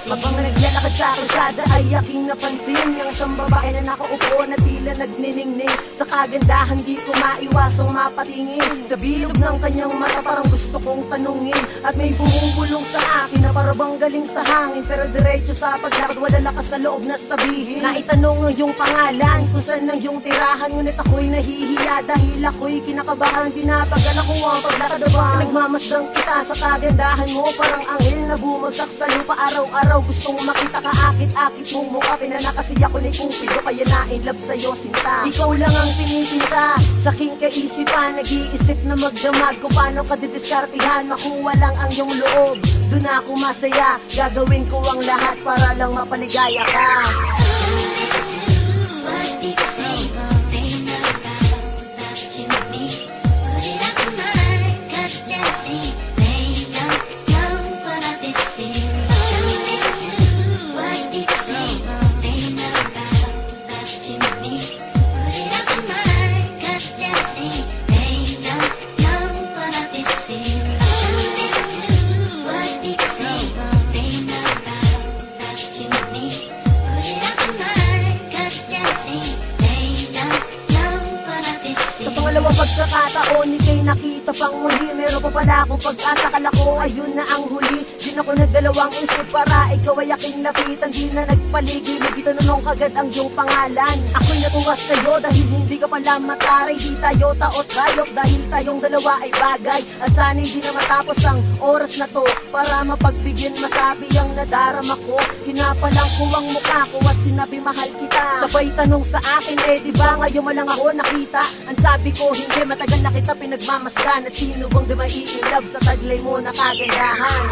Habang naglalakad sa kalsada ay aking napansin yung isang babae na nakaupo na tila nagniningning. Sa kagandahan di ko maiwasang mapatingin. Sa bilog ng kanyang mata parang gusto kong tanungin. At may bumubulong sa akin na parabang galing sa hangin. Pero diretso sa paglakad wala lakas na loob na sabihin. Naitanong ang iyong pangalan kung saan ang iyong tirahan. Ngunit ako'y nahihiya dahil ako'y kinakabahan. Binabagan ako ang paglakad abang nagmamasdang kita sa kagandahan mo. Parang anghel na bumagsak sa lupa araw-araw. Gustong makita ka akit-akit mong mukha. Pinana kasi ako ni Cupido kaya na-inlove sa'yo sinta. Ikaw lang ang pinipinta sa aking kaisipan. Nag-iisip na magdamag kung paano ka didiskartihan. Makuha lang ang iyong loob, doon ako masaya. Gagawin ko ang lahat para lang mapaligaya ka. Pangalawang pagkakataon, ika'y nakita pang muli. Meron pa pala akong pag-asa, kala ko ayun na ang huli. Di na ko nagdalawang isip para ikaw ay aking lapitan. Di na nagpaligid, itanong kagad ang iyong pangalan. Ako'y natuwas sa'yo dahil hindi ka pala mataray. Di tayo taot rayok dahil tayong dalawa ay bagay. At sana'y di na matapos ang oras na to para mapagbigyan masabi ang nadarama ko. Kinapalang ko ang mukha ko at sinabi mahal kita. Sabay tanong sa akin, di ba ngayon mo lang ako nakita? Ang sabi ko hindi, matagal na kita pinagmamasdan. At sino bang di mai-inlove sa taglay mo na kagandahan?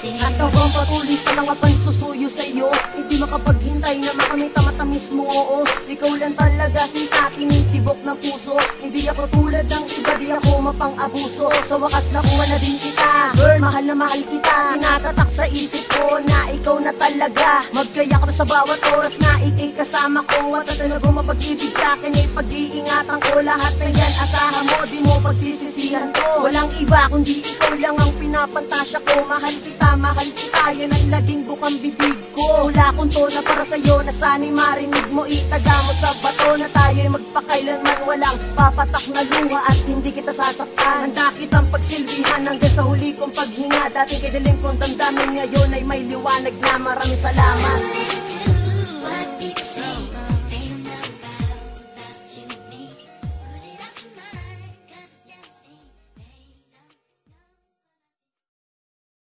At ako ang patuloy sa mga pansusuyo sa'yo. Hindi makapaghintay na makamita matamis mo, oo. Ikaw lang talaga sinta, tinitibok ng puso. Hindi ako tulad ng iba, di ako mapang-abuso. Sa wakas nakuha na din kita, girl, mahal na mahal kita. Tinatatak sa isip ko na ikaw na talaga. Magkaya ka sa bawat oras na ikay kasama ko. At ano ko mapag-ibig sa'kin ay pag-iingatan ko. Lahat na yan asahan mo, di mo pagsisisihan to. Walang iba kundi ikaw lang ang pinapantasya ko. Mahal kita, yan ang laging bukang bibig ko. Hula kong to na para sa'yo na sana'y marinig mo. Itaga mo sa bato na tayo'y magpakailanman. Walang papatak na luha at hindi kita sasaktan. Handa kitang pagsilbihan hanggang sa huli kong paghinga. Dating kidilim kong damdamin, ngayon ay may liwanag na. Maraming salamat.